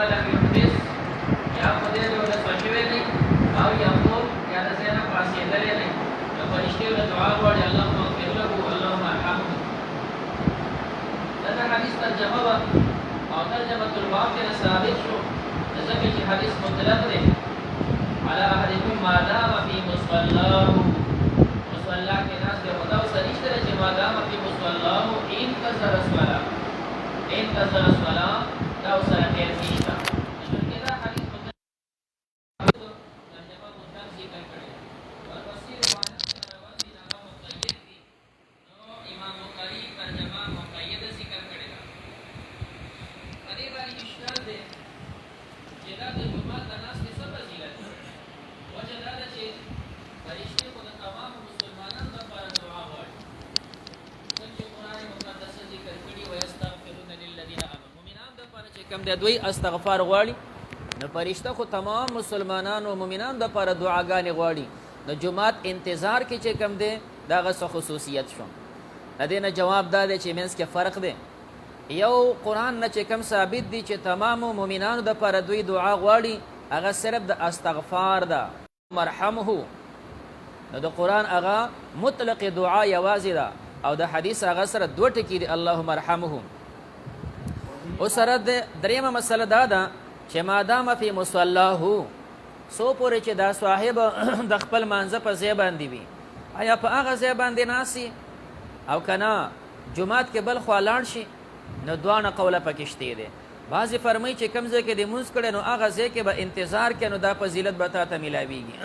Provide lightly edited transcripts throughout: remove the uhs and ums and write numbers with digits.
ما لم يحدث یا خدای له وسوي نه او يقول یا د زینا پاسې لري نه د فرشتي له دعا وړي الله مغفر له اللهم ارحمه دا حدیث ترجمه او ترجمه الباب کې ثابت شو ځکه چې حدیث مطلق دی على احدكم ما دام في مصلاه مصلى کې ناس ته خدا سرشتره چې ما دام في مصلاه ان کسر الصلاه دا سره خیر نشته دا حدیث مطلق ترجمه مطلق ذکر کړی ورپسې روایت روان دي دا مقید دي نو امام بخاری ترجمه مقید ذکر کړی دا دې باندې اشکال دی چې دا د جمعه د ناس کې څه فضیلت وجه دا ده چې فرشتي خو د تمام مسلمانانو لپاره دعا غواړي څنګه قرآن مقدس ذکر کړي ويستغفرون للذین آمنوا مؤمنان د لپاره چې کوم د دوی استغفار غواړي نو فرشته خو تمام مسلمانانو مؤمنان د لپاره دعاګانې غواړي د جمعات انتظار کې چې کوم دی دغه څه خصوصیت شو د دې نه جواب دا دی چې منځ کې فرق دی یو قرآن نه چې کوم ثابت دی چې تمام مؤمنانو د لپاره دوی دعا غواړي هغه صرف د استغفار ده مرحمه نو د قرآن هغه مطلق دعا یوازې ده او د حدیث هغه سره دوه ټکي دي اللهم ارحمه او سره د دریمه مسله دا ده چې مادام فی مصلاه سو پورې چې دا صاحب د خپل مانځه په ځای باندې وي آیا په هغه ځای باندې ناسي او کنه جمعات کې بل خوا لاړ شي نو دوانه قوله پکې شته دی بعضې فرمایي چې کوم ځای کې د لمونځ کړی نو هغه ځای کې به انتظار کوي نو دا فضیلت به تا ته میلاویږي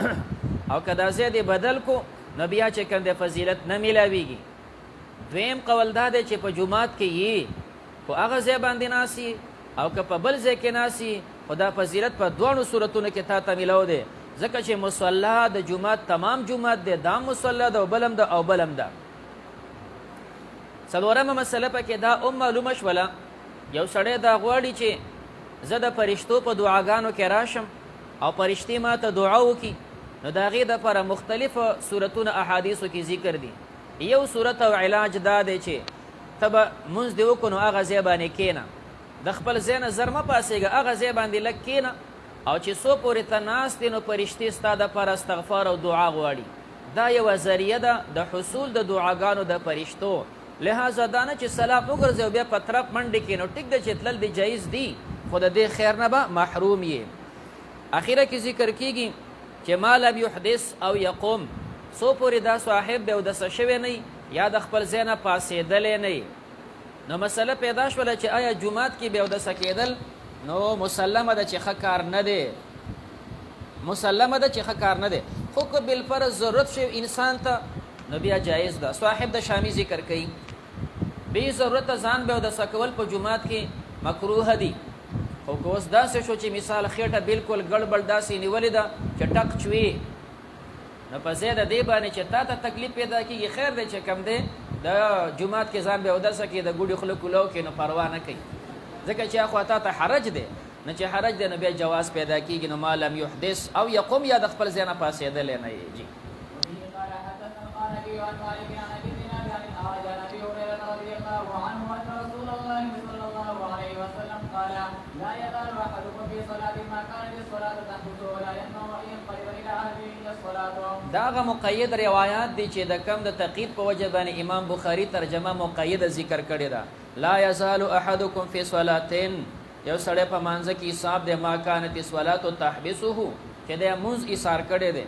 او که دا ځای دې بدل کو نو بیا چې کوم د فضیلت نه میلاویږي دویم قول دا دی چې په جمعات کې یې خو هغه ځای باندې ناسي او که په بل ځای کې ناسي خو دا فضیلت په دواړو صورتونو کې تا ته میلاو دی ځکه چې مصلا د جمعات تمام جمعات دی دا مصلا ده او بلم ده او بلم ده څلورمه مسله پکې دا معلومه شوله یو سړی دا غواړي چې زه د فرشتو په دعاګانو کې راشم او فرشتې ما ته دعا وکړي نو د هغې دپاره مختلفه صورتونه احادیثو کې ذکر دي یو صورت او علاج دا دی چې ته به مونځ دې وکړو نو هغه ځای باندې کښېنه د خپل ځای نه زر مه پاسېږه هغه ځای باندې لږ کښېنه او چې څو پورې ته ناست نو فرشتې ستا دپاره استغفار او دعا غواړي دا یوه ذریعه ده د حصول د دعاګانو د فرشتو لہذا دا نه چې سلام وګرځې او بیا په طرف منډې کې نو ټیک ده چې تلل دې جایز دي خو د دې خیر نه به محروم یې اخیره کې ذکر کیږي چې ما لم یحدث او یقوم څو پورې دا صاحب بې اودسه شوی نه یا د خپل ځای نه پاسېدلی نه نو مسله پیدا شوله چې آیا جومات کې بې اودسه کېدل نو مسلمه ده چې ښه کار نه دی مسلمه ده چې ښه کار نه دی خو که بالفرض ضرورت شي انسان ته نو بیا جایز ده صاحب د شامی ذکر کوي بې ضرورته ځان بې اودسه کول په جومات کې مکروه دي خو که اوس داسې شو چې مثال خېټه بالکل ګړبړ داسې نیولې ده چې ټک چوي نو په ځای د دې باندې چې تا ته تکلیف پیدا کېږي خیر دی چې کم دی د جومات کې ځان بې اودسه کړي د ګوډې خوله کولو کې نو پروا نه کوي ځکه چې اخوا تا ته حرج دی نه چې حرج دی نو بیا جواز پیدا کېږي نو ما لم یحدث او یقوم یا د خپل ځای نه پاسېدلی نه یې جي عن مالك عن ابي دينار عن الاعرج عن ابي هريره رضي الله عنه ان رسول الله صلى الله عليه وسلم قال لا يزال احدكم في صلاه ما كانت الصلاه تحبسه ولا ينام ينقلب الى اهله الا الصلاه داغه مقید روایات دي چې د کم د تقید په وجه باندې امام بخاری ترجمه مقید ذکر کړی دا لا يزال احدكم في صلاه یو سړی په مانځه کې حساب د ما كانت الصلاه تحبسه چې د مونځ ایثار کړی دی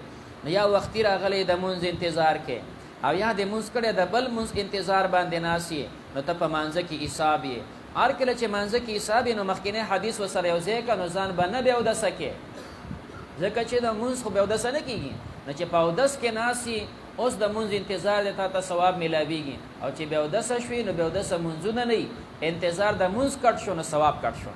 یا وختي راغلی د مونځ انتظار کې او یا د مونځ کړی د بل مونځ انتظار باندې ناسي نو ته په مانځه کې حساب یې هر کله چې مانځه کې حساب نو مخکینی حدیث ورسره یو ځای که نو ځان به نه بې اودسه کې ځکه چې د مونځ خو بې اودسه نه کېږي نو چې په اودس کې ناسي اوس د مونځ انتظار دی تا ته ثواب میلاویږي او چې بې اودسه شوي نو بې اودسه مونځونه نه انتظار د مونځ کټ شو نو ثواب کټ شو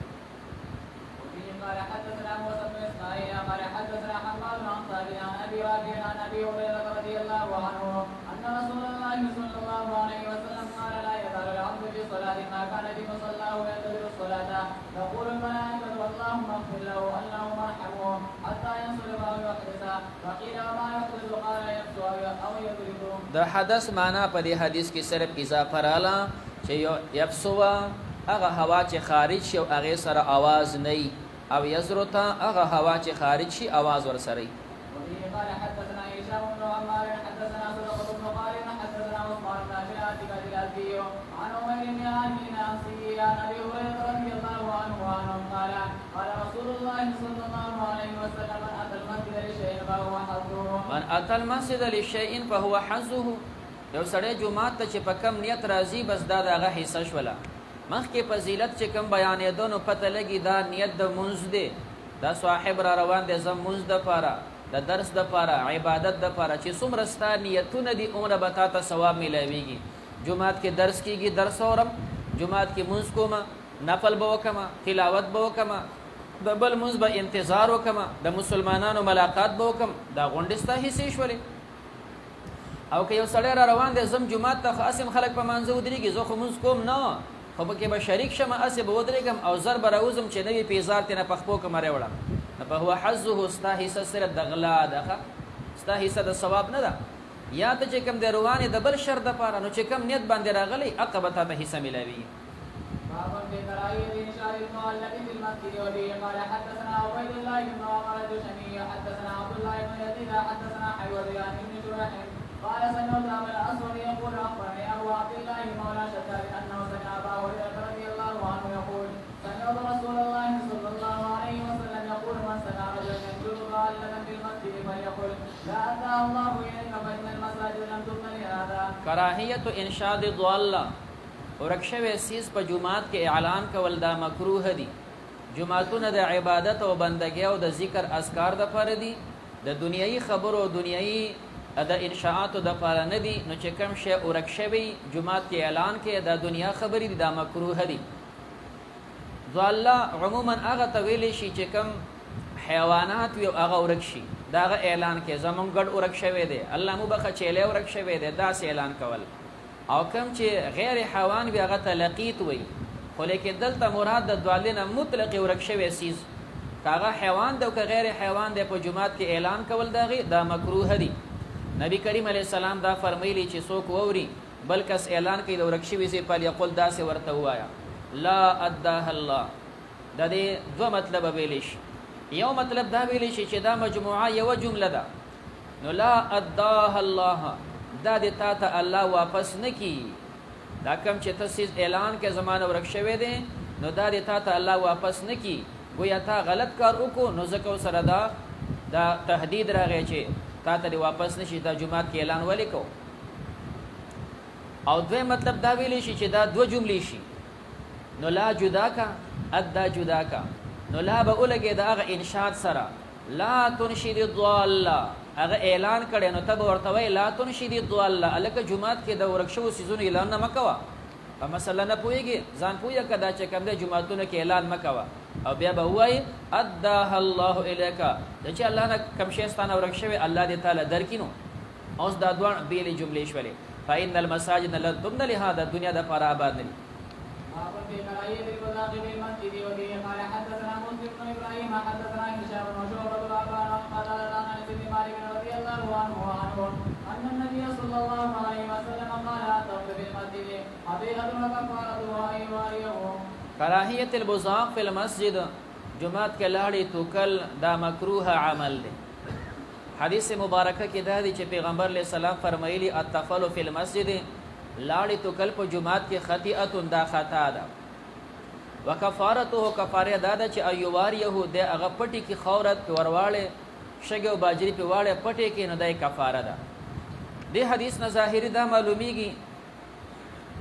قال حدثنا موسى بن اسماعيل قال حدثنا حماد عن صالح عن ابي رافع عن ابي هريره رضي الله عنه ان رسول الله صلى الله عليه وسلم قال لا يزال العبد في صلاه ما كان في مصلاه وينتظر الصلاه تقول الملائكه اللهم اغفر له اللهم ارحمه حتى ينصرف او يحدث فقيل وما يحدث قال يبسو او يضربه د حدث معنا په دې حدیث کې صرف اضافه رااله چې یبسو هغه هوا چې خارج شي او هغه سره आवाज نه او یزرتا هغه هوا چې خارج شي आवाज ورسره. وبه قال حدثنا هشام بن عمار حدثنا صدقة بن خالد حدثنا عثمان بن ابي الازدي عن عمر بن عامر عن ابي هريره رضي الله عنه قال قال رسول الله صلى الله عليه وسلم من اتى المسجد لشيء فهو حظه. من اتى المسجد لشيء فهو حظه. یو سړی جمعات ته چې په کم نیت راځي بس دا دغه حصہ شوله. مخکې فضیلت چې کم بیانېدو نو پته لګي دا نیت د منځ دی، دا صاحب را روان دی زم منځ د پاره د درس د پاره عبادت د پاره چې څومره ستا نیتونه دي عمره به تا ته ثواب میلاویږي. جمعات کې درس کیږي، درس اورم، جمعات کې منځ کوم، نفل به وکما، تلاوت به وکما، د بل منځ به انتظار وکما، د مسلمانانو ملاقات به وکم، دا غونډې ستا حصې شولې. او که یو سړی را روان دی زم جمعات ته خاصم خلک په مانځه ودرېږي، زه خو منځ کوم نه خو پکې به شریک شم، اسې به ودرېږم او زر به راوځم چې نوي پیزار تېنه پخپو کم راوړم. په هو حظه ستا حصه صرف د غلا ده، ستا حصه د ثواب نه ده. یا ته چې کوم دی روانې د بل شر دپاره نو چې کوم نیت باندې راغلی هغه به تا ته حصه میلاوي. باب في كراهية إنشاء المؤلف في المسجد. وبه قال حدثنا عبيد الله بن عمر الجشمي حدثنا عبد الله بن يزيد حدثنا حيوة عن ابن جريح قال سمعت أبا الأسود يقول أخبرني أبو عبد الله مولى شتاب أنه سمع أبا هريرة رضي الله عنه يقول سمعت رسول الله صلى الله عليه وسلم يقول من سمع رجلا ينجر ضالة في المسجد فليقل لا أتى الله إليك فإن المساجد لم تبن لهذا. کراهیت انشاد ضاله ورکشوی سیز په جمعات کې اعلان کول دا مکروه دي. جمعتونه د عبادت او بندګۍ او د ذکر اذکار د پاره دي، د دنیوي خبرو او دنیوي د انشاءات د پاره نه دي. نو چې کوم شی ورکشوی جمعات کې اعلان کې د دنیا خبرې دي دا مکروه دي. ضاله عموما هغه طویل شي چې کوم حیوانات وي هغه ورکشي داغه اعلان کې زمون ګډ ورکشوی دی، الله مو بخښه چيله ورکشوی دی، دا سه اعلان کول. او کم چې غیر حیوان وي هغه تلقیت وي، خو لیکن دلته مراد د دوالینه مطلق ورکشوی سیز کاغه حیوان دی او که غیر حیوان دی په جمعات کې اعلان کول داغه دا مکروه دي. نبی کریم علیه السلام دا فرمایلی چې څوک ووري بل کس اعلان کوي د ورکشوی سي په یقول دا سه ورته وایا لا اداه الله. د دې دوه مطلب ویل شي. یو مطلب دا ویل شي چې دا مجموعه یو جمله ده، نو لا اداه الله دا د تا ته الله واپس نکی. دا کم چې تاسو اعلان کې زمانه ورکشوي دي نو دا د تا ته الله واپس نکی. گویا تا غلط کار وکړو نو زکه سره دا تهدید راغی چې تا ته واپس نشي دا جمعات کې اعلان ولیکو. او دوی مطلب دا ویلی شي چې دا دو جملې شي، نو لا جدا کا ادا جدا کا، نو لا به ولګي دا هغه انشاد سره لا تنشد الضاله هغه اعلان کړي نو ته ورته وای لا تنشد الضاله الکه جمعات کې د ورکشو سيزونو اعلان نه مکوا. په مثلا نه پويږي ځان پويه کدا چې کوم د جمعاتونو کې اعلان مکوا او بیا به وای اداه الله الیک چې الله نه کم شي ستانه ورکشوي الله دې تعالی درکینو. اوس دا دوه بیلې جملې شولې فإن المساجد لن تبنى لهذا الدنيا د پر آباد نه. باب في كراهية البزاق في المسجد. وبه قال حدثنا مسلم بن ابراهيم حدثنا هشام بن شعبة الأخبار قال عن انس بن مالك رضي الله عنه ان النبي صلى الله عليه وسلم قال اتوت في المسجد حديقة وكفارتها ايواريه. کراهیت البزاق فی المسجد جمعات کې لاړې توکل دا مکروه عمل دی. حدیث مبارکه کې دا دی چې پیغمبر علیہ السلام فرمایلی التفل فی المسجد لاړې توکل په جمعات کې خطیئه دا خطا ده. وکفارته کفاره دا ده چې ایوار یهود هغه پټي کې خورت ورواله شګه او باجری په واړه پټي کې نه دای کفاره ده. دې حدیث نه ظاهری دا معلومیږي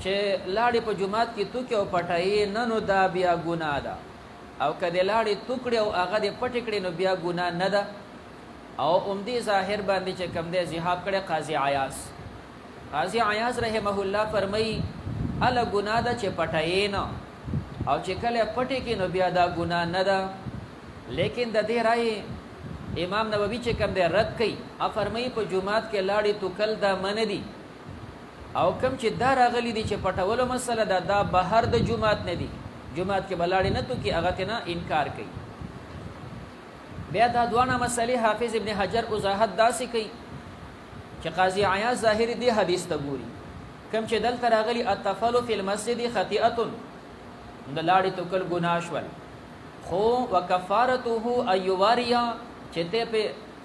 چې لاړې په جمعات کې توکي او پټای نه نو دا بیا ګناه ده، او کله لاړې توکړي او هغه دې پټي کړي نو بیا ګناه نه ده. او عمدی ظاهر باندې چې کم دې زیحاب کړي قاضی عیاض رحمه الله فرمایي الا ګناه ده چې پټای نه او چې کله پټي کې نو بیا دا ګناه نه ده. لیکن د دې رائے امام نووي چې کوم دې رد کړي ا فرمایي په جمعات کې لاړې توکل دا من دي، او کم چې دا راغلي دي چې پټولو مسله دا بهر د جمعات نه دي، جمعات کې بلاړې نه تو کې هغه ته نه انکار کوي. بیا دا دوانه مسلې حافظ ابن حجر وضاحت داسې کوي چې قاضی عیاض ظاهری دی حدیث ته ګوري کم چې دلته راغلي التفل فی المسجد خطیئه د لاړې توکل ګناه شول، خو وکفارته ایواریا چې ته په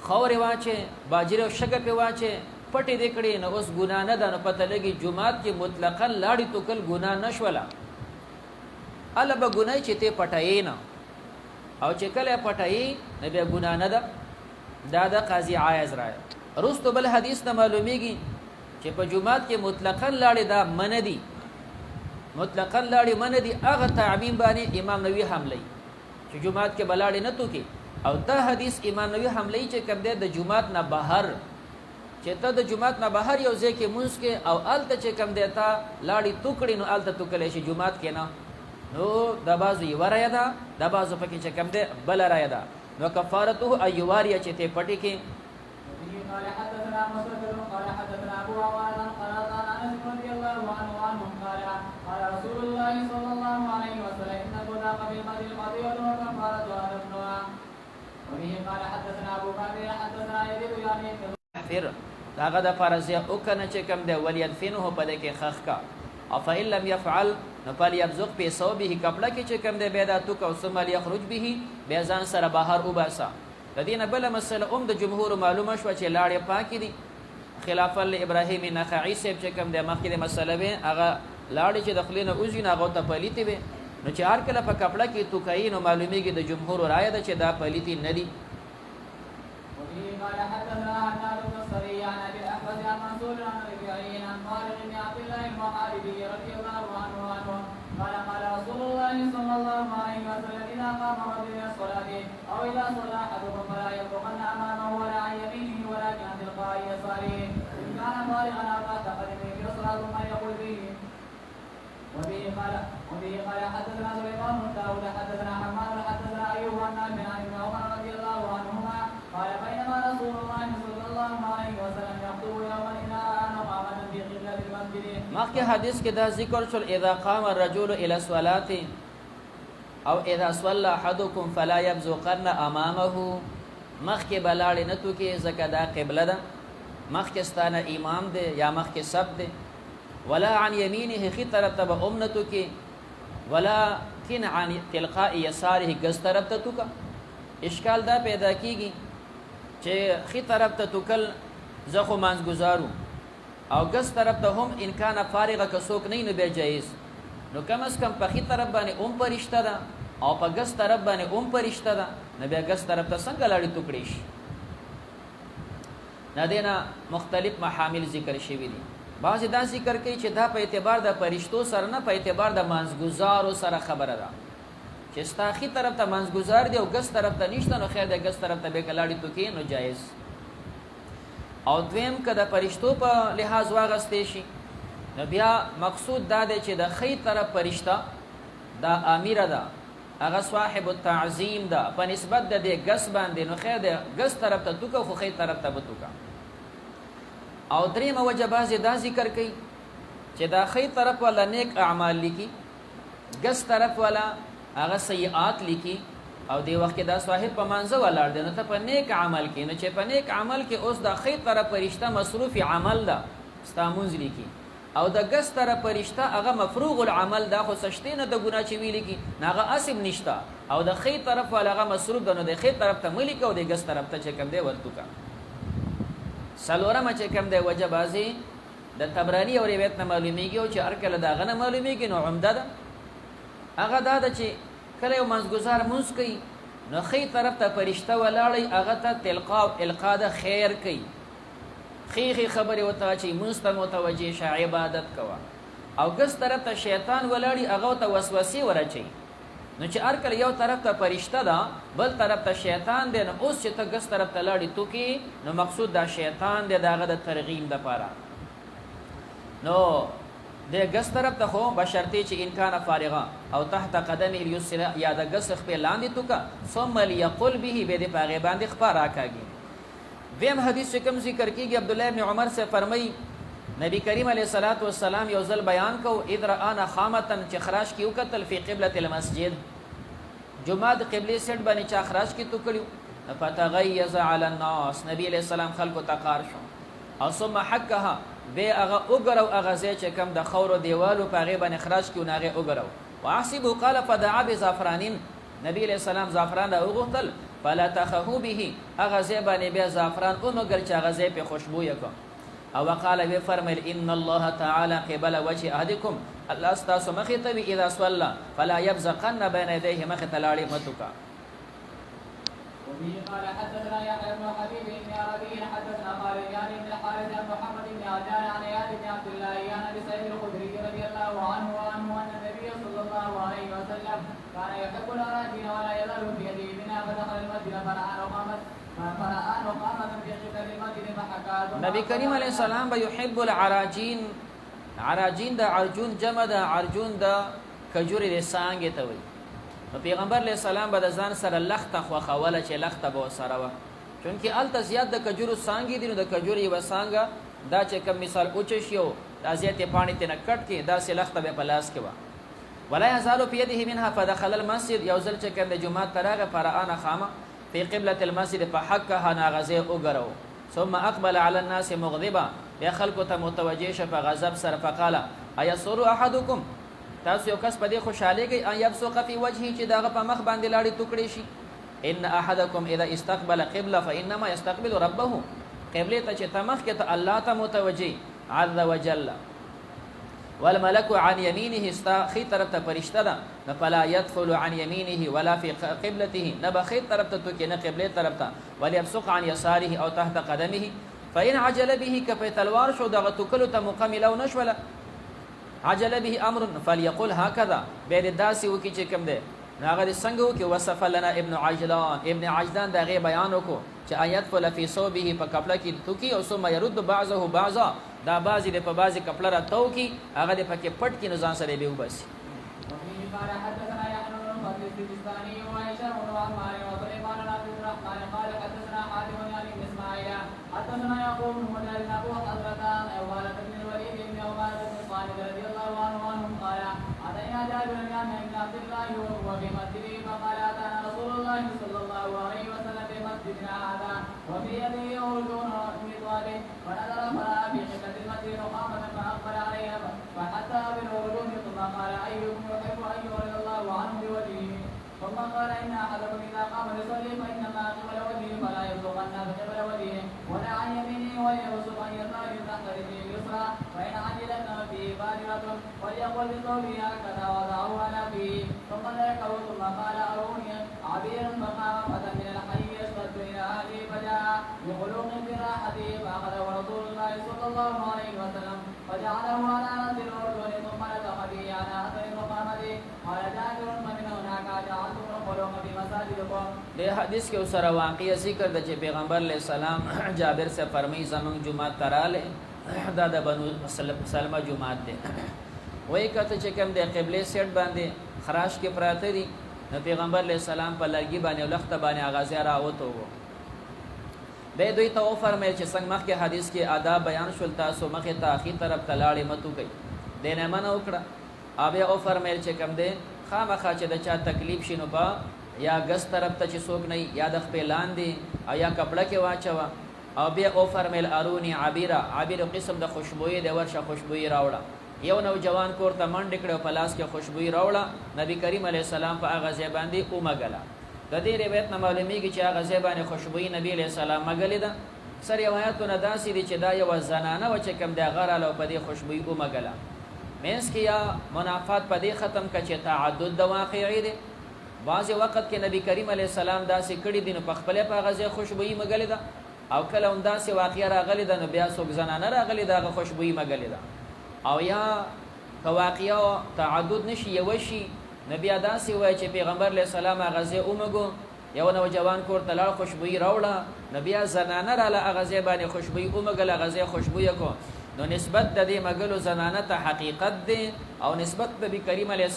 خورې واچې باجره او شګه په واچې پټې دې کړې نو اوس ګناه نه ده نو پته لګي جمعات کې مطلقاً لاړې تو کل ګناه نشوله اله به ګناه چې ته پټایې نه او چې کله پټایې نه بیا ګناه نه ده دا د قاضي عایز رائے رستو بل حدیث نه معلومیږي چې په جمعات کې مطلقاً لاړې دا من دي مطلقاً لاړې من دي هغه تعمیم باندې امام نووي حملې چې جمعات کې بلاړې نه تو کې او دا حدیث امام نووي حملې چې کوم دی د جمعات نه بهر چې ته د جمعات نه بهر یو ځای کې مونږ کې او الته چې کوم دی تا لاړې توکړې نو الته توکلې شي جمعات کې نه نو د بازو یو رایا ده د بازو پکې چې کوم دی بل رایا ده نو کفارته ایواریا چې ته پټې کې قال حدثنا مسدد قال حدثنا ابو عوان قال عن انس رضي الله عنه قال قال رسول الله صلى الله عليه وسلم ان البداق بالمدين قضيه وكفارتها دفنها وبه قال حدثنا ابو بكر حدثنا يزيد يعني فر داغه د فرضیه او کنه چې کم دی وليدفنه په دې کې خخ کا او فإن لم يفعل نو پل يبزق په صوبه کپڑا کې چې کم دی بيدا تو کو ثم يخرج به بيزان سره بهر وباسا د دینه بل مسله د جمهور معلومه شو چې لاړې پاکي دي خلافا لابراهيم نخعي سب چې کم دی مخکې د مسله به هغه لاړې چې دخلینه اوځي نه غو ته پلیتی به نو چې هر کله په کپڑا کې تو کای نو معلومیږي د جمهور رائے ده چې دا پلیتی نه دي قال حدثنا عناد بن الصري عن ابي الاحوص عن منصور عن ربيعين عن طارق بن عبد الله المحاربي رضي الله عنه قال قال رسول الله صلى الله عليه وسلم اذا قام رجل الى الصلاه او اذا صلى احدكم فلا يبقن امامه ولا عن يمينه ولكن عن تلقاء يساره ان كان طارقا او تحت قدمه في الصلاه ثم يقول به وبه قال حدثنا سليمان بن داود حدثنا حماد حدثنا ايوب عن نافع عن ابن عمر رضي الله عنهما قال بينما رسول الله صلى الله عليه وسلم يخطب يوما الى قامة في قبلة المسجد مخکې حدیث کې دا ذکر شول اذا قام الرجل الى الصلاه او اذا صلى احدكم فلا يبزقن امامه مخکې بلاړې نه تو کې زکه دا قبله ده مخکې ستانه امام دی یا مخکې سب دی ولا عن يمينه خي طرف ته امنتو کې ولا كن عن تلقاء يساره غس طرف ته تو کا اشکال دا پیدا کیږي چې خي طرف ته توکل زخه مانز گزارو او غس طرف ته هم امکان فارغه کسوک نه به جایز نو کم از کم په خي طرف باندې پرشته ده او په غس طرف باندې پرشته ده نه به غس طرف ته څنګه لاړې ټوکړي شي نه دینا مختلف محامل ذکر شوی دي بعض دا ذکر کوي چې دا په اعتبار د پرشتو سره نه په اعتبار د مانزګزارو سره خبره ده چې ستاخي طرف ته مانزګزار دی او ګس طرف ته نشته نو خیر د ګس طرف ته به کلاړي تو کې نو جایز او دویم کده پرشتو په لحاظ واغستې شي نو بیا مقصود دا دی چې د خی طرف پرشتہ دا امیر ده هغه صاحب التعظیم ده په نسبت د دې ګس باندې نو خیر د ګس طرف ته تو خو خی طرف ته بتوکا او دریم وجه بعضی دا ذکر کوي چې دا خی طرف ولا نیک اعمال لیکي ګس طرف ولا هغه سیئات لیکي او دی وخت دا صاحب په منځه ولاړ دی نو ته په نیک عمل کې نو چې په نیک عمل کې اوس دا خی طرف پرشتہ مصروف عمل ده استامونز لیکي او د ګس طرف پرشتہ هغه مفروغ العمل دا خو سشتې نه د ګناه چوي لیکي هغه اسم نشتا او د خی طرف ولا هغه مصروف ده نو د خی طرف ته ملک او د ګس طرف ته چې کوم دی ورتو کا سلورم چې کوم دی وجه بازي د تبرانی او روایت نه معلومیږي او چې ارکل دا غنه معلومیږي نو عمده ده هغه دا چې کله یو منځګزار مونږ کوي نو خی طرف ته پرشتہ ولاړی هغه ته تلقا او القا د خیر کوي خیخي خبره وته چې مونږ ته متوجه شه عبادت کوا او ګس طرف ته شیطان ولاړی هغه ته وسوسه ورچي نو چې ارکل یو طرف ته پرشتہ ده بل طرف ته شیطان دی نو اوس چې ته ګس طرف ته لاړی تو کې نو مقصود دا شیطان دی داغه د ترغیب د پاره نو د ګس طرف ته خو بشرطی چې امکان فارغه او تحت قدمه اليسرى یا د ګس خپل لاندې تو کا ثم ليقل به به د پاغه باندې خبر راکاږي ویم حدیث کوم ذکر کیږي عبد الله ابن عمر سے فرمای نبی کریم علیہ الصلوۃ والسلام یو ځل بیان کو اذا انا خامتن چې خراش کیو قتل فی قبلة المسجد جمعه د قبله سټ باندې چې خراش کی تو کړو فتغیظ علی الناس نبی علیہ السلام خلق تقار شو او ثم حکها به هغه وګرو هغه ځای چې کم د خور دیوالو په غیبه نه خراج کیو ناغه وګرو واحسب قال فدعا بزعفرانین نبی علیہ السلام زعفران را وغوښتل فلا تخهو به هغه ځای باندې بیا زعفران ومګل چې هغه ځای په خوشبو یې کړ او وقال وی فرمایل ان الله تعالی قبل وجه احدکم الله استاسو مخې ته وی اذا صلى فلا يبزقن بين يديه مخې ته لاړې متوکا وبه قال حدثنا يحيى بن حبيب بن عربي حدثنا خالد يعني بن الحارث عن محمد بن عجلان عن اياد بن عبد الله عن ابي سعيد الخدري رضي الله عنه ان النبي صلى الله عليه وسلم كان يحب الاراجين ولا يزال في يده منها فدخل المسجد فرآن وقامت في قبل المسجد فحكى نبی کریم علیہ السلام به يحب العراجين عراجين د عرجون جمع د عرجون د کجوري د سانګې ته وي پیغمبر علیہ السلام به د ځان سره لخته خوخوله چې لخته به سره و چونکی الته زیات د کجورو سانګې دي نو د کجوري و سانګه دا چې کوم مثال اوچ شیو د ازیت پانی ته نه کټ کې دا سه لخته به پلاس کې و ولا يزال في يده منها فدخل المسجد يوزل چې کوم د جمعه تراغه فرآن خامه في قبلة المسجد فحكها ناغزه اوغرو ثم اقبل على الناس مغضبا يا خلق ته متوجه شف غضب سر فقال ايسر احدكم تاسو یو کس په دې خوشاله کې ان يبصق في وجهه چې داغه په مخ باندې لاړې ټوکړي شي ان احدكم اذا استقبل قبلة فانما يستقبل ربه قبله ته چې تمخ کې ته الله ته متوجه عز وجل والملك عن يمينه استخي طرف ته فرشتہ ده فلا يدخل عن يمينه ولا في قبلته نبخي طرف ته کې نه قبله طرف ته وليبصق عن يساره او تحت قدمه فإن عجل به كفي تلوار شو دغه توکلو ته مکمل او نشوله عجل به امر فليقل هكذا بيد داسي وکي چې کوم ده ناغه څنګه وکي وصف لنا ابن عجلان دغه بیان وکړو چې آیات فل فی صوبه په کپڑا کې توکي او ثم يرد بعضه بعضا دا بازي د په بازي کپڑا را تو کی هغه د پکې پټ کې نزان سره به وباسي قال حدثنا يحيى بن فضل السجستاني وعائشة بن عمار وسليمان بن عبد الرحمن قال حدثنا حاتم بن ابي اسماعيل حدثنا يعقوب بن مجاهد ابو حضرة عبادة بن الوليد بن عبادة بن صالح رضي الله عنهم قال اتينا جابر بن عبد الله وهو في مسجده فقال اتانا رسول الله صلى الله عليه وسلم في مسجدنا هذا وفي يده عرجون مطوال ونظر فراى في قبلة المسجد رخامة فاقبل عليها فحتى بالعرجون ثم قال ايكم يحب ان يولد الله عنه بوجهه ثم قال ان احدكم اذا قام يصلي فانما قبل وجهه فلا يبصقن قبل وجهه ولا عن يمينه وليبصق عن يساره تحت رجله اليسرى فان عجلت في بادرة وليقل بصوته هكذا وضعه على فيه ثم ذكره ثم قال اروني عبير فقام فتى من الحي يشتد الى اهله فجاء بخلوق براحته فاخذه رسول الله صلى الله عليه وسلم فجعله على راس الاردن ثم نطق به على اثر مقامته قال جابر فمن هناك جعلتم الخلوق في مساجدكم د حدیث کې اوسره واقعي ذکر د چې پیغمبر علیہ السلام جابر سے فرمایي زمون جمعه تراله دا د بنو سلمہ جمعه ده وای کته چې کوم د قبله سیټ باندې خراش کې پراته دي نو پیغمبر علیہ السلام په لګي باندې لخت باندې اغاز راوته وو به دوی ته فرمایي چې څنګه مخکې حدیث کې آداب بیان شول تاسو مخه ته اخی طرف تلاړې متو کوي دینه من وکړه اوبه او فرمایي چې کوم ده خامخا چې د چا تکلیف شینو با یا غس طرف ته چې څوک نه یا د خپل لاندې او یا کپڑا کې واچوا او بیا او فرمایل ارونی عبیرا عبیر قسم د خوشبوئی د ورشه خوشبوئی راوړه یو نوجوان کور ته منډ کړو په لاس کې خوشبوئی راوړه نبی کریم علیه السلام په هغه ځای باندې اومګلا د دې روایت نه معلومیږي چې هغه ځای باندې خوشبوئی نبی علیه السلام مګلې ده سر روایتونه داسې دي چې دا یو زنانه و چې کوم د غره له په دې خوشبوئی اومګلا مینس کې یا منافات په دې ختم کچې تعدد د واقعي دي بعض وخت کې نبی کریم علیه السلام داسې کړي دي نو په خپل په هغه ځای خوشبوئی مګلې ده او کله هم داسې واقعیا راغلی ده نو بیا څوک زنانه راغلی ده هغه خوشبوئی مګلې ده او یا که واقعیا تعدد نشي یو شي نبی داسې وای چې پیغمبر علیه السلام هغه ځای اومګو یو نوجوان کور ته لاړ خوشبوئی راوړه نبی زنانه رااله هغه ځای باندې خوشبوئی اومګل هغه ځای خوشبوئی کو نو نسبت د دې مګلو زنانه ته حقیقت دی او نسبت د نبی کریم علیه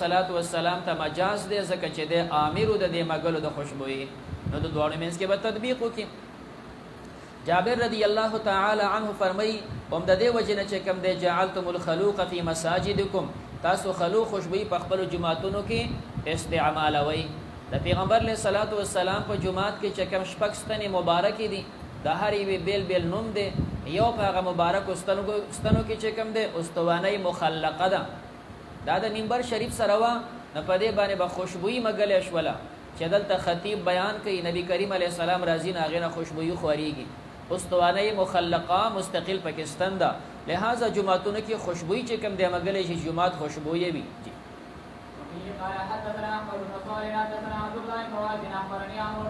السلام ته مجاز دی ځکه چې د امیر د دې مګلو د خوشبوئی نو د دوه منځ کې به تطبیق وکړي جابر رضی الله تعالی عنه فرمای اوم د دې وجنه چې کوم دی جعلتم الخلوق فی مساجدکم تاسو خلوق خوشبوئی په خپل جمعاتونو کې استعمالوي د پیغمبر علیه الصلاۃ والسلام په جمعات کې چې کوم شپږ ستنې مبارک دي د هر یو بیل بیل نوم دی یو په هغه مبارک ستنو کې چې کوم دی استوانه مخلقه ده دا د منبر شریف سره وا نه پدې باندې به خوشبوئی مګلې شولا چې دلته خطیب بیان کوي نبی کریم علیه السلام راځي نه هغې نه خوشبویي خورېږي. استوانه مخلقه مستقل پاکستان ده، لہذا جماعتونو کې خوشبویي چې کوم دی مګلی چې جماعت خوشبویه وي. قال حدثنا احمد بن صالح حدثنا عبد الله بن وهب اخبرني عمرو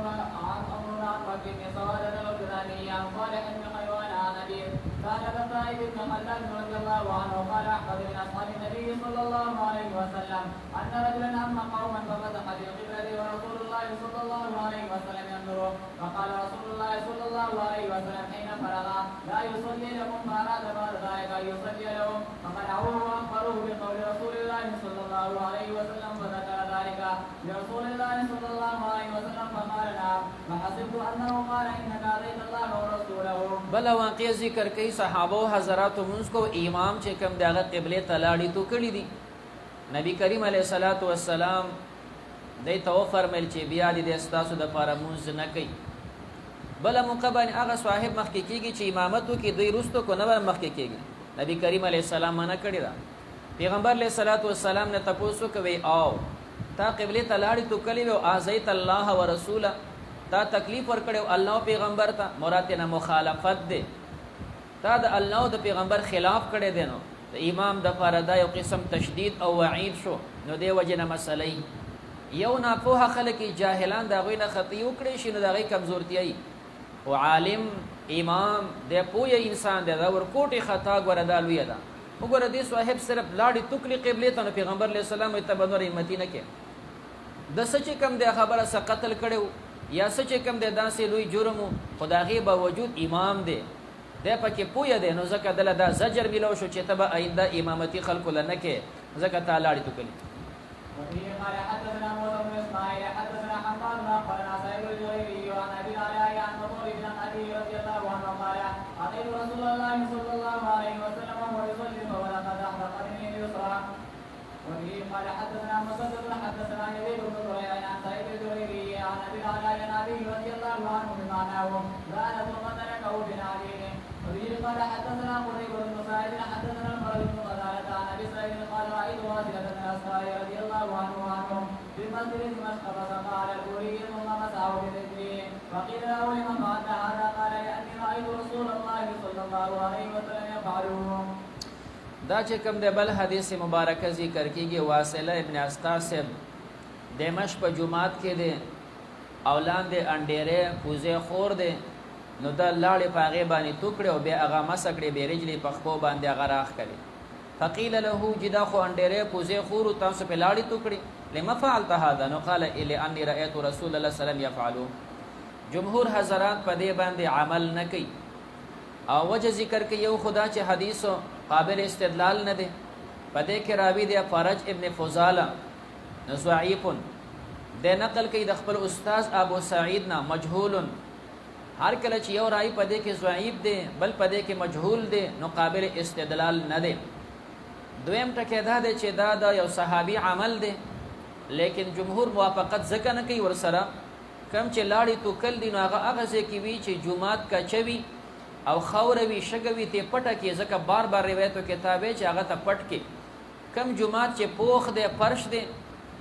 عن بكر بن سوادة الجزامي عن صالح بن حيوان عن ابي كان كالطائف بن خلاد رضي الله عنه قال احمد من اصحاب النبي صلى الله عليه وسلم ان رجلا اما قوما ففتح بالقبله ورسول الله صلى الله عليه وسلم ينظر فقال رسول الله صلى الله عليه وسلم حين فرغ لا يصلي لهم فاراد بعد ذلك ان يصلي لهم فمنعوه واخبروه بقول رسول الله صلى الله عليه وسلم فذكر ذلك لرسول الله صلى الله عليه وسلم فقال نعم فحسبت انه قال انك اذيت الله ورسوله. بل واقع ذکر کوي صحابه حضرات منځ کو امام چې کوم دغه قبله تلاړی تو کړی دي نبی کریم علیه الصلاۃ والسلام دای ته فرمایل چې بیا دې استاسو د پاره منځ نه کوي. بل مقبن هغه صاحب مخکې کیږي چې امامت وکي دوی رستو کو نه مخکې کیږي. نبی کریم علیه السلام منع کړی دا. پیغمبر علیه الصلاۃ والسلام نه تاسو کوي او تا قبله تلاړی تو کلی او ازیت الله ورسوله تا تکلیف ور کړو الله پیغمبر ته مراد نه مخالفت ده تا د الله او د پیغمبر خلاف کړي دي نو د امام د فردا یو قسم تشدید او وعید شو. نو دی وجنه مسلې یو نه په خلک جاهلان دا غوینه خطی وکړي شي نو دا غي کمزورتي او عالم امام د پوهه انسان د ور کوټي خطا ګوردا لوی ده. وګوره دې صاحب صرف لاړی توکلی قبله ته پیغمبر علیه السلام ته بنور امتی نه کې د سچ کم د خبره س قتل کړو یا سچ کم د داسې لوی جرم خدای باوجود امام دی د پکې پوهه دی نو زکه دله دا زجر ملو شو چې تبه آینده امامتی خلق لنه کې زکه تعالی لاړی توکلی. وفيه قال حدثنا موسى بن اسماعيل حدثنا حماد بن اخبرنا سعيد الجريري عن ابي العلاء عن مطول بن ابي رضي الله عنه قال اتيت رسول الله صلى الله عليه وسلم وهو يصلي فولقد احرق مني اليسرى. وفيه قال حدثنا مسدد حدثنا يزيد بن زريع عن سعيد الجريري عن ابي العلاء عن ابي رضي الله عنه بمعناه كانت وقتلكه بنعليه. وفيه قال حدثنا قريب بن سعيد حدثنا الفرج بن قتادة عن ابي سعيد قال رايت واصلة بن الاسقاء رضي الله عنهم في مسجد دمشق فسقى على البوري ثم مسحه برجله فقيل له لمن فعلت هذا قال لاني رايت رسول الله صلى الله عليه وسلم يفعله. دا چې کوم د بل حدیث مبارکه ذکر کیږي واصله ابن اسقاء سے دمشق په جمعات کې دي اولان دي انډيره پوزه خور دي نو دا لاړې پاغه باندې ټوکړه او بیا هغه مسکړې به رجلې پخپو باندې هغه راخ کړي. فقيل له جدا خو انډيره پوزه خور تاسو په لاړې ټوکړي لما فعلت هذا نو قال الا اني رايت رسول الله صلى الله عليه وسلم يفعلوا. جمهور حضرات په دې باندې عمل نه کوي او وجه ذکر کوي یو خدا چې حدیث قابل استدلال نه دی پدې کې راوی دی فرج ابن فضاله ضعیف د نقل کوي د خپل استاد ابو سعید نه مجهول. هر کله چې یو راوی پدې کې ضعیف دی بل پدې کې مجهول دی نو قابل استدلال نه دی. دویم ټکی دا دی چې دا د یو صحابي عمل دی لیکن جمهور موافقت ځکه نه کوي ورسره کم چې لاړې تو کل دی نو هغه ځکه وی چې جمعات کا چوي او خوروي شګوي ته پټه کې ځکه بار بار روایتو کتابه چې هغه ته پټ کې کم جمعات چې پوخ دی فرش دی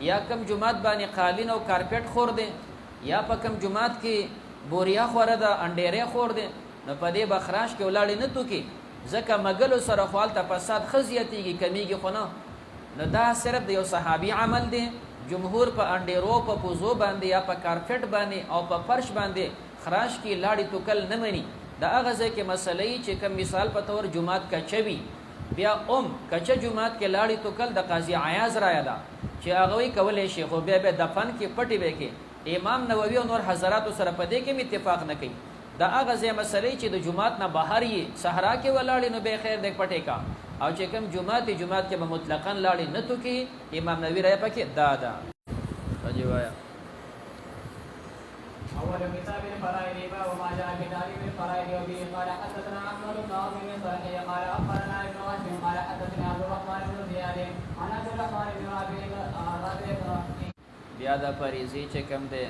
یا کم جمعات باندې قالین او کارپټ خور دی یا په کم جمعات کې بوریا خوره ده انډيره خور دی نو په دې بخراش کې ولاړې نه تو کې ځکه مګلو سره خپل ته فساد خزيتيږي کمیږي خو نه نو دا صرف د یو صحابي عمل دی. جمهور په انډيرو په پوزو باندې یا په کارپټ باندې او په فرش باندې خراش کې لاړې تو کل نه مني. دا هغه ځکه مسلې چې کوم مثال په تور جمعات کا چوي بیا کچه جمعات کې لاړې تو کل د قاضي عیاض را یاده چې هغه وی کولې شیخ او بیا به دفن کې پټي به کې امام نووي او نور حضرات سره په دې کې اتفاق نه کوي. دا هغه ځکه مسلې چې د جمعات نه بهر یې صحرا کې ولاړې نو به خیر دې پټي کا او چې کوم جمعات کې به مطلقاً لاړې نه تو کې امام نووي را پکې دا اجوایا اول كتاب الفرائض وما جاء في تعريف الفرائض وبه قال حدثنا احمد بن عاصم بن صالح قال اخبرنا ابن وهب قال حدثنا عبد الرحمن بن زياد عن عبد الرحمن بن رافع بیا د فریضه چې کوم ده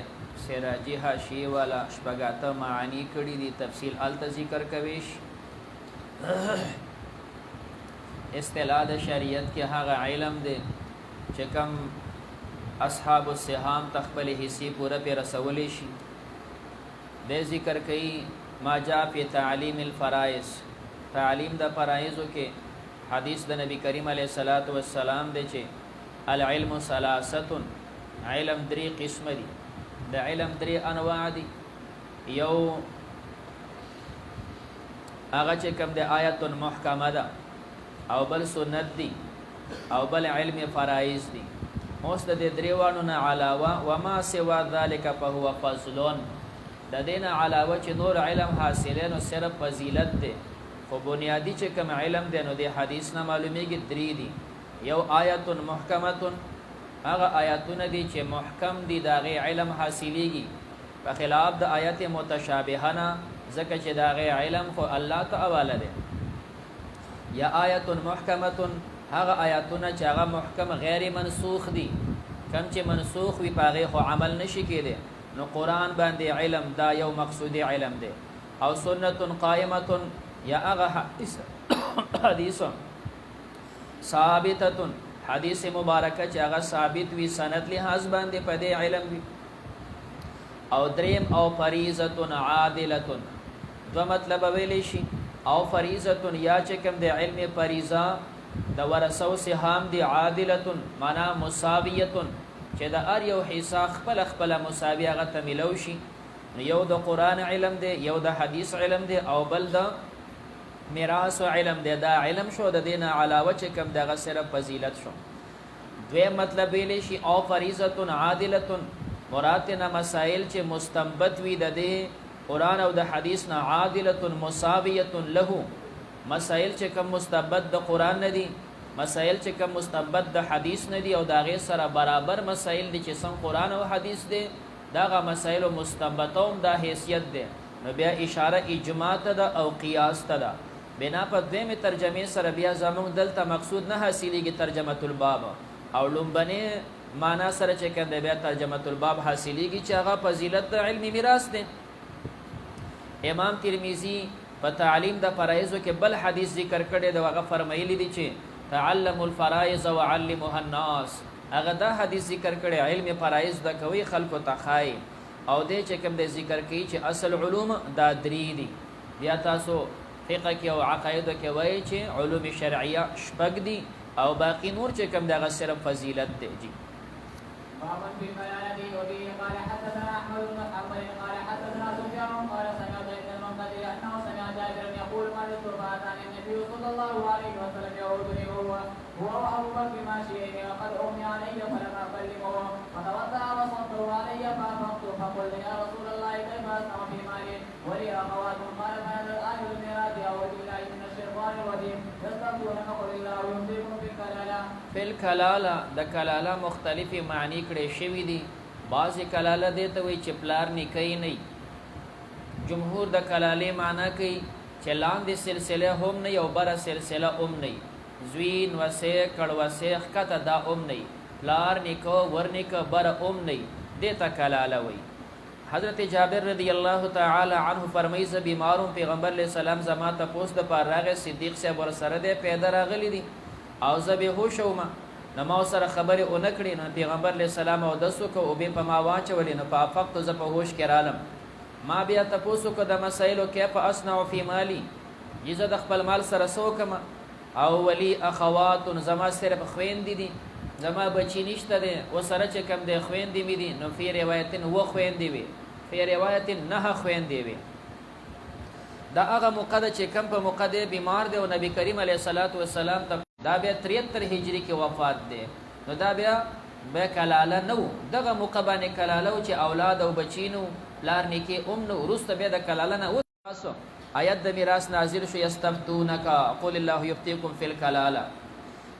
سراجی حاشیه والا شپږاته معانی کړي دي تفصیل الته ذکر کويش. اصطلاح د شریعت کې هغه علم ده چې کوم اصحاب السهام تخبل حصی پورا پی رسولی شي. دے ذکر کئی ما جا فی تعلیم الفرائض، تعلیم د فرائضو کې حدیث د نبی کریم علیه الصلاۃ والسلام دی چې العلم ثلاثه، علم درې قسم دي، د علم درې انواع دي. یو هغه چې کوم د آیت محکمه ده، او بل سنت دي، او بل علم فرائض دي. اوس د دې دریوانو نه علاوه وما سوا ذلك فهو فضل، د دین علاوه چې نور علم حاصلین او صرف فضیلت ده. خو بنیادی چې کوم علم ده نو د حدیث نه معلومیږي درې دي. یو آیت محکمه، هغه آیاتونه دي چې محکم دي داغه علم حاصلېږي، په خلاف د آیت متشابهه نه، ځکه چې داغه علم خو الله تعالی ده. یا آیت محکمه، هغه آیاتونه چې هغه محکم غیر منسوخ دي، کم چې منسوخ وي پاغه خو عمل نشي کېده. نو قرآن باندې علم دا یو مقصودی علم دی. او سنت قائمه، یا هغه حدیث ثابته، حدیث مبارکه چې هغه ثابت وي سند لحاظ باندې په دې علم وي. او دریم او فریضه عادله، دو مطلب ویلی شي. او فریضه یا چې کوم د علم فریضه د ورثو سهام دی، عادله معنا مساویه، چې د ار یو حصہ خپل خپل مساوی هغه ته ملو شي. یو د قرآن علم دی، یو د حدیث علم دی، او بل د میراث علم دی. دا علم شو، د دین علاوه چې کوم دغه صرف فضیلت شو. دوی مطلب ویلی شي او فریضه عادله، مراد نه مسائل چې مستنبط وي د دې قرآن او د حدیث نه، عادله مساویه له، مسائل چې کوم مستنبط د قرآن نه دي، مسائل چې کوم مستنبط د حدیث نه دي، او داغه سره برابر مسائل دي چې څنګه قرآن او حدیث دي، داغه مسائل او مستنبطوم دا حیثیت ده. نو بیا اشاره اجماع ته ده او قیاس ته ده. بنا په دویمه ترجمه سره بیا زموږ دلته مقصود نه حاصلېږي ترجمه الباب، او لومبنه معنا سره چې کنده بیا ترجمه الباب حاصلېږي چې هغه فضیلت د علمي میراث ده. امام ترمذی په تعلیم د فرایضو کې بل حدیث ذکر کړی دی، هغه فرمایلی دی چې تعلموا الفرائض وعلموها الناس. هغه دا حدیث ذکر کړی علم فرایض د کوي خلکو ته خای، او دې چې کوم د ذکر کوي چې اصل علوم دا درې دي. بیا تاسو فقه کې او عقاید کې وایي چې علوم شرعیه شپږ دي، او باقی نور چې کوم دغه صرف فضیلت دی. جی بابا في بيان وبه قال حدثنا احمد بن محمد قال حدثنا سفيان قال سمعت ابن المنذر انه سمع جابرا يقول مرضت فاتاني النبي صلى الله عليه وسلم يعودني هو وابو بكر ماشيين وقد اغمي علي فلم اكلمه فتوضا وصبه علي فافقت فقلت يا رسول الله كيف اصنع في مالي ولي اخوات قال فهذا الايه الميراث اعوذ بالله من الشيطان الرجيم يستفتونك قل الله يمسككم في الكلاله. فی الکلاله د کلاله مختلفی معنی کړي شوی دي. بعضی کلاله دې ته وی چې پلار نکای نه، جمهور د کلاله معنی کوي چې لاندې سلسله هم نه، یو بره سلسله هم نه، زوین وسه کړه وسه کته دا هم نه، پلار نیکو ورنیکه بره هم نه، دې ته کلاله وی. حضرت جابر رضی الله تعالی عنہ فرمایي ز بیمارم پیغمبر علیہ السلام زما ته پوس د پاره راغ صدیق صاحب ور سره دې پیدا راغلی دي، او زه به هوښ وم. نو ما سره خبره اونکړي، نو پیغمبر علیہ السلام او دسو کو او به په ما واچولې، نو په فقط ز په هوښ کې رالم. ما بیا تاسو کو د مسائل کې په اسنع فی مالی، یزه د خپل مال سره سوکم، او ولی اخوات زما صرف خويندې دي، زما بچی نشته دي، و سره چې کم د خويندې مې دي. نو فی روایتن و خويندې وي، فی روایتن نه خويندې وي. دا هغه موقع چې کم په موقع دی بیمار دی، او نبی کریم علیه الصلاۃ والسلام ته دا بیا 73 هجری کې وفات دی. نو دا بیا به کلاله نو، دغه موقع باندې کلاله چې اولاد او بچینو پلار نیکی نو، ورسته بیا د کلاله نه واسو آیت د میراث نازل شو، یستفتونک قل الله یفتیکم فی الکلاله.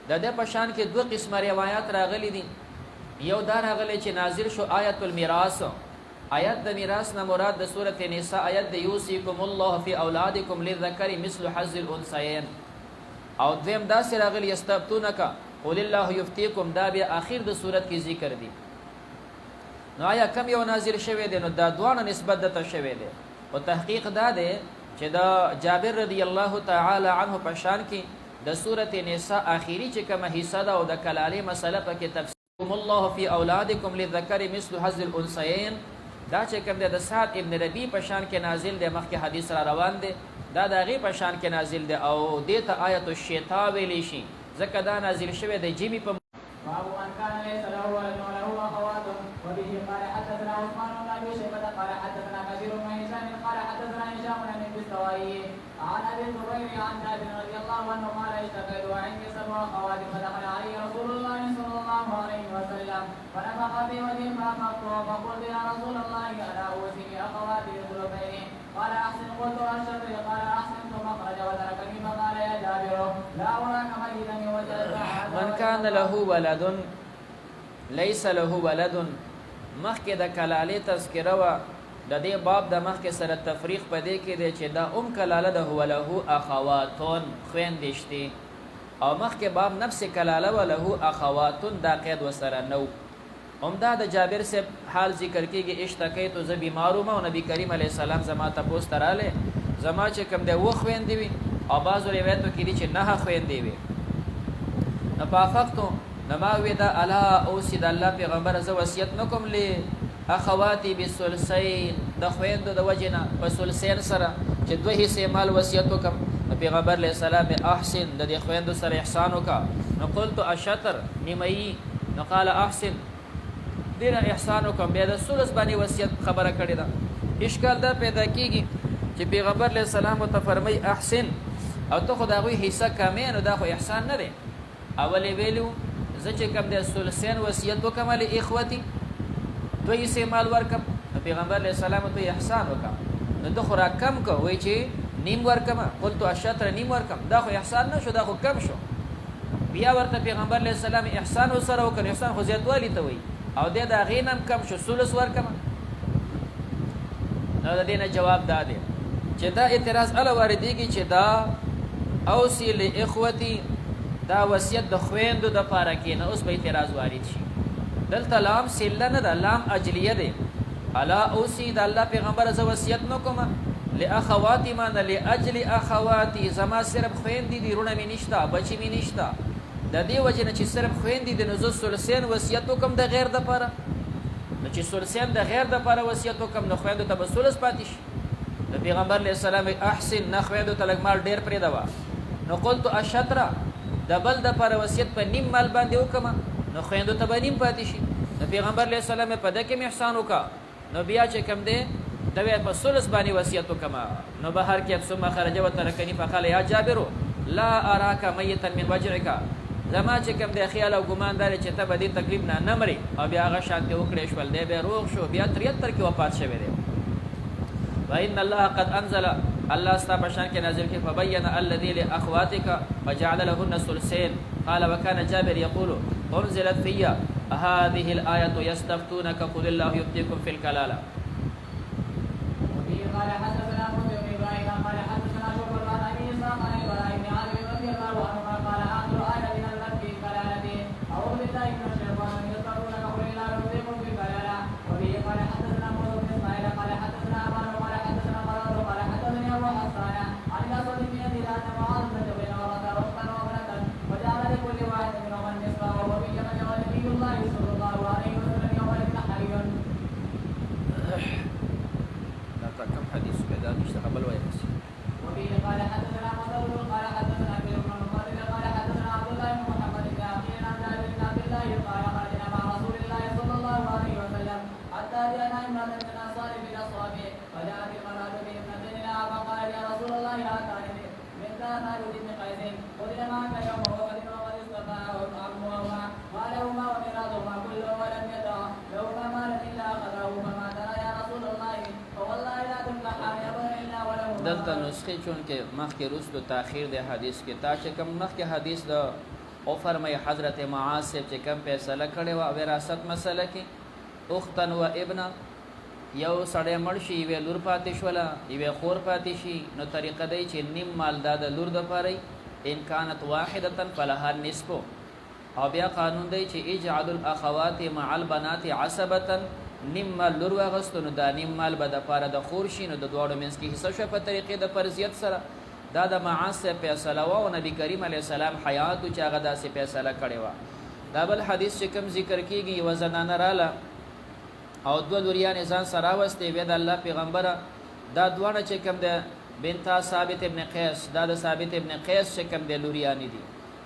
د دې په شان کې دوه قسمه روایت راغلي دي. یو دا راغلی چې نازل شو آیت المیراث، آیت د میراث نه مراد د سورته نساء آیت د یوصیکم الله فی اولادکم للذکر مثل حظ الانثیین. او دویم دا سره راغلی یستفتونک قل الله یفتیکم، دا بیا اخر د سورته کې ذکر دي. نو آیا کم یو نازل شوی دی؟ نو دا دوه نسبت د تشوی دی، او تحقیق دا دی چې دا جابر رضی الله تعالی عنہ په شان کې د سورته نساء اخیری چې کومه حصہ ده او د کلاله مسله په کې تفصیل الله فی اولادکم للذکر مثل حظ الانثیین دا چې کوم د سعد ابن ربی په شان کې نازل دی مخکې حدیث را روان دی دا د هغې په شان کې نازل دی او دې ته آیت الشتا ویلی شي ځکه دا نازل شوی د جیمي په باب من كان ليس له ولد وله اخوات وبه قال حدثنا عثمان بن ابي شيبه قال حدثنا كثير بن هشام قال حدثنا هشام بن الدستوائي عن ابي الزبير عن جابر رضي الله عنه قال اشتكيت وعندي سبع اخوات فدخل علي رسول الله صلى الله عليه وسلم فنفخ في وجهي فافقت فقلت يا رسول الله الا اوصي اخواتي بثلثين قال احسن قلت الشطر قال احسن ثم خرج وتركني فقال يا جابر لا اراك ميتا وجدت من كان له ولد ليس له ولد مخکې د کلالې تذکره وه د دې باب د مخکې سره تفریق په دې کې دی چې دا کلاله ده هو له اخواتون خویندې شتې او مخکې باب نفس کلاله و له اخواتون دا قید ورسره نو همدا د جابر صاحب حال ذکر کېږي اشتکیتو زه بیمار وم او نبي کریم علیه السلام زما تپوس ته رالی زما چې کوم دی اووه خویندې وي او بعضو روایتو کې دي چې 9 خویندې وي نو پافقتو نو ما وی دا الا اوصي د الله پیغمبر زه وصیت نه کوم لی اخواتي بثلثین د خویندو د وجې نه په ثلثین سره چې 2 حصې مال وصیت وکړم نو پیغمبر علیه السلام احسن د دې خویندو سره احسان وکړه نو قلت الشطر نیمایي نو قال احسن دې نه احسان وکړم بیا د ثلث باندې وصیت خبره کړې ده اشکال دا پیدا کېږي چې پیغمبر علیه السلام ورته فرمایي احسن او ته خو د هغوی حصه کمې نو دا خو احسان نه دی اولې ویلو زه چې کوم دی ثلثین وصیت وکړم لاخوتي 2 حصې مال ورکړم نو پیغمبر علیه السلام ته احسان وکړه نو ده خو را کم کړه وایي چې نیم ورکړم قلتو الشطر نیم ورکړم دا خو احسان نه شو دا خو کم شو بیا ورته پیغمبر علیه السلام احسان ورسره وکړ احسان خو زیاتوالي ته وایي او دی د هغې نه هم کم شو ثلث ورکړم نو د دې نه جواب دا دی چې دا اعتراض اله واردېږي چې دا اوصي لاخوتي دا وصیت د خویندو دپاره کې نه اوس به اعتراض وارد شي دلته لام سله نه ده لام اجلیه دی الا اوصي د الله پیغمبر زه وصیت نه کوم لاخواتي مانه لاجل اخواتي زما صرف خویندې دي رونه مې نشته بچي مې نشته د دې وجې نه چې صرف خویندې دي نو زه ثلثین وصیت وکړم د غیر دپاره نو چې ثلثین د غیر دپاره وصیت وکړم نو خویندو ته به ثلث پاتې شي د پیغمبر علیه السلام احسن نه خویندو ته لږ مال ډېر پرېږدوه نو قلتو الشطره د بل دپاره وصیت په نیم مال باندې وکړم نو خویندو ته به نیم پاتې شي د پیغمبر علیه السلام په ده کې مې احسان وکړه نو بیا چې کوم دی د بیا په ثلث باندې وصیت وکړم نو بهر کې ثم خرج وترکني فقال یا جابر لا اراک میتا من وجعک زما چې کوم دی خیال او ګمان دا چې ته به دې تکلیف نه مرې او بیا هغه شانتې وکړې شول دی بیا روغ شو بیا 73 کې وفات شوی دی وان الله قد انزل الله ستا په شان کې نازل کې فبين الذي لاخواتك وجعل لهن ثلثين قال وكان جابر يقول انزلت في هذه الايه يستفتونك قل الله يفتيكم في الكلاله وفيه قال حدثنا مسلم بن ابراهيم قال حدثنا شعبة عن ابي اسحاق عن ابراهيم بن عامر رضي الله عنهما قال اخر ايه نزلت في كلاله اعوذ بالله من الشيطان يستفتونك قل الله يفتيكم في الكلاله وفيه قال حدثنا موسى بن اسماعيل قال حدثنا ابان قال حدثنا مراد قال حدثني ابو حسان عن الاسود بن يزيد ان معاذ بن جبل ورث رزقا وابنه وجعل لكل واحد منهم النصف وهو في جمع ونبي الله صلى الله عليه وسلم يومئذ حي كم حديث بعد نشتغل قبل ويحس وفيه قال حدثنا مسعود قال حدثنا ابي بن مقاتل قال حدثنا عبد الله بن محمد بن عقيل عن جابر بن عبد الله قال خرجنا مع رسول الله صلى الله عليه وسلم حتى جاءنا امراه من انصار بالاصحاب فجاءت المراه بابنتين لها فقال يا رسول الله هاتان من ثالث بن قيس قتل معك يوم وقد وقد استطاعه عمهما مالهما وميراثهما كله ولم يدع لهما مالا الا اخذه فما ترى يا رسول الله فوالله لا تنكحان ابدا الا وله دلته نسخې چون کې مخکې وروستو تاخیر د حدیث کې تا چې کوم مخکې حدیث د او فرمایي حضرت معاذ صاحب چې کوم فیصله کړې وه وراثت مسله کې اختن و ابنه یو سړی مړ شي یوې لور پاتې شوله یوې خور پاتې شي نو طریقه دی چې نیم مال دا د لور دپاره ان کانت واحدة فلها النصف او بیا قانون دی چې اجعل الاخوات مع البنات عصبة نیم مال لور واغستو نو دا نیم مال به دپاره د خور شي نو د دواړو منځ کې حصه شوه په طریقې د فرضیت سره دا د معاذ صاحب فیصله وه او نبي کریم علیه السلام حیات و چې هغه داسې فیصله کړې وه دا بل حدیث چې کوم ذکر کیږي و زنانه رااله او دوه لوریان ځان سره واستي بیا د الله پیغمبره دا دوانه چې کوم د بنت ثابت ابن قیس دا د ثابت ابن قیس چې کوم د لوریان دي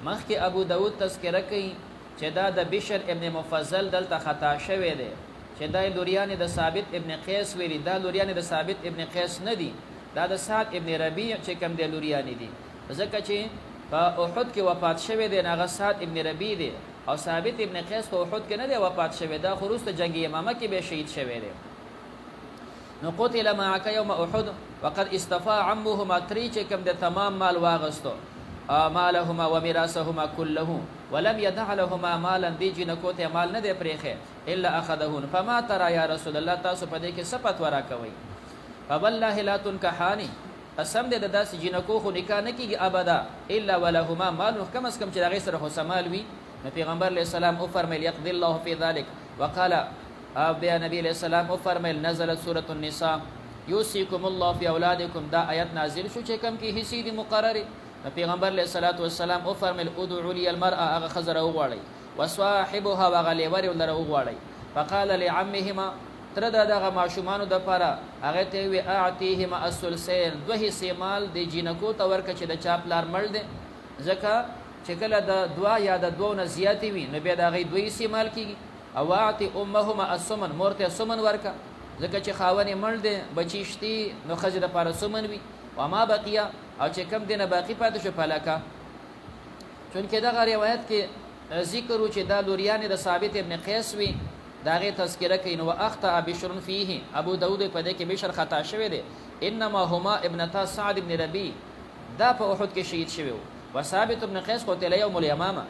مخکې ابو داود تذکرہ کوي چې دا د بشر ابن مفضل دلته خطا شوی دی چې دا لوریان د ثابت ابن قیس ویلي دا لوریان د ثابت ابن قیس نه دي دا د سعد ابن ربیع چې کوم د لوریان دي ځکه چې په احد کې وفات شوی دی هغه سعد ابن ربیع دی او ثابت ابن قیس په احد کې نه دی وفات شوی دا خو وروسته جنگ یمامه کې به شهید شوی دی نو قتل معك يوم احد وقد استفى عمهما تري چې کوم د تمام مال واغستو مالهما وميراثهما كله ولم يدع لهما مالا دي جنکوته مال نه دی پرېخه الا اخذهن فما ترى يا رسول الله تاسو په دې کې صفت ورا کوي فوالله لا تنكحاني قسم دې د داس جنکو خو نکاح نه کیږي ابدا الا ولهما مال کم از کم چې هغه سره خو سمال وي پیغمبر علیہ السلام او فرمایل يقضي الله في ذلك وقال بیا نبی علیہ السلام او فرمایل نزلت سورۃ النساء یوصيکم الله فی اولادکم دا آیت نازل شو چې کوم کې حصې دي مقرره پیغمبر علیہ الصلوۃ والسلام او فرمایل ادعوا لي المرأه اغه خزر او غړی وصاحبها وغلی ور ولر او غړی فقال لعمهما تر دغه ماشومانو د پاره هغه ته وی اعتیهما الثلثین دوه حصے مال د جنکو ته ورکه چې د چاپ لار مړ دي ځکه چې کله د دوا یا د دوه نه زیاتې وي نو بیا د هغې دوی استعمال کېږي او اعطي امهما السمن مور ته سمن ورکه ځکه چې خاونې مړ دی بچي شتي نو ښځې دپاره سمن وي وما بقیه او چې کم دی نه باقي پاتې شو فلکه چونکې دغه روایت کې ذکر و چې دا لوریانې د ثابت ابن قیس وي د هغې تذکره کوي نو واخطأ بشر فیه ابو داود په دې کې بشر خطا شوی دی انما هما ابنتا سعد ابن ربیع دا په احد کې شهید شوی و وثابت ابن قيس قتل يوم اليمامة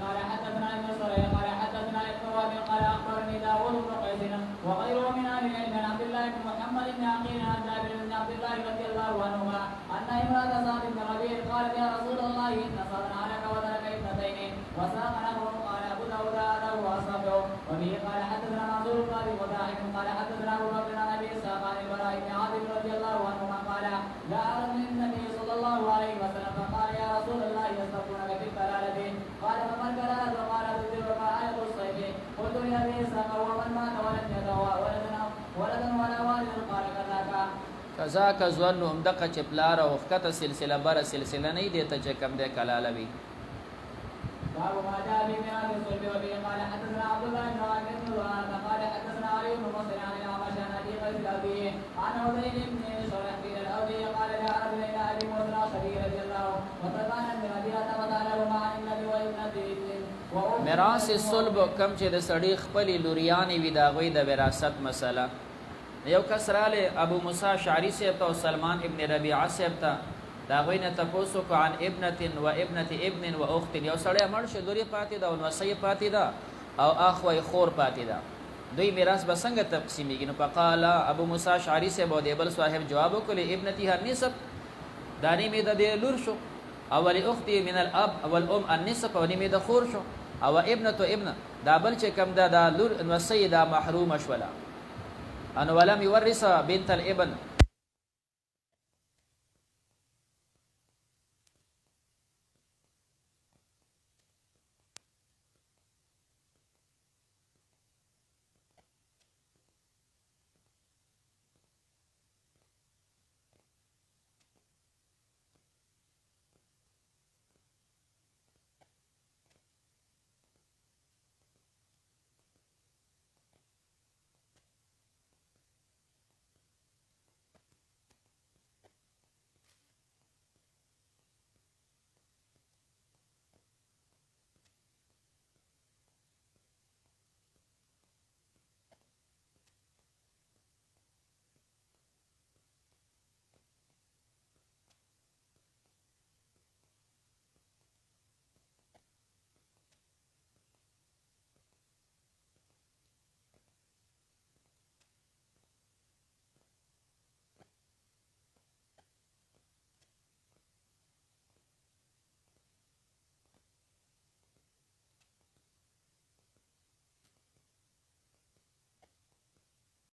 قال حدثنا ابن سريع قال حدثنا ابن وهب قال اخبرني داوود بن قيس وغيره من اهل العلم عن عبد الله بن محمد بن عقيل عن جابر بن عبد الله رضي الله عنهما ان امراه سعد بن ربيع قالت يا رسول الله ان صبرا عليك وترك ابنتين وساق نحوه قال ابو داود هذا واصحابه وبه قال حدثنا منصور بن ابي مزاحم قال حدثنا ابو بكر عن ابي اسحاق عن البراء بن عازب رضي الله عنهما قال جاء رجل النبي صلى الله عليه وسلم فقال يا رسول الله يستفتونك في الكلاله قال فما الكلاله قال تدرك آية الصيف قلت لأبي إسحاق ومن مات ولم يتوى ولدا ولا والد قال كذاك ظن دقه چپلار او خطه سلسله بر سلسله نه دي ته چې کم ده کلاله وي باب ما جاء في ميراث الصلب وبه قال حدثنا عبد الله بن عامر بن زهير قال حدثنا علي بن مسلم عن الاعمش عن ابي قيس الاودي عن عبيد بن شرحبيل الاودي قال جاء رجل الى ابي موسى الاشعري رضي الله وتبان من ابي وتعالى عن النبي وابنته میراث الصلب کم چې د سړی خپل لوریانې وي د هغوی د وراثت مسله یو کس راله ابو موسی اشعری صاحب او سلمان ابن ربیعه صاحب ته دا هغوی نه تپوس وکړو عن ابنه و ابنه ابن و اخت یو سړی مړ شو لوري پاتې ده او نوسۍ پاتې ده او اخ وی خور پاتې ده دوی میراث به څنګه تقسیمیږي نو فقال ابو موسی اشعری صاحب او دیبل صاحب جواب وکړي ابنتها النصف دانی می د دې لور شو اول اختی من الاب اول ام النصف او نیمه د خور شو او ابنه ابنه دا بل چې کم ده دا لور نوسۍ دا محروم شوله ان ولم يورث بنت الابن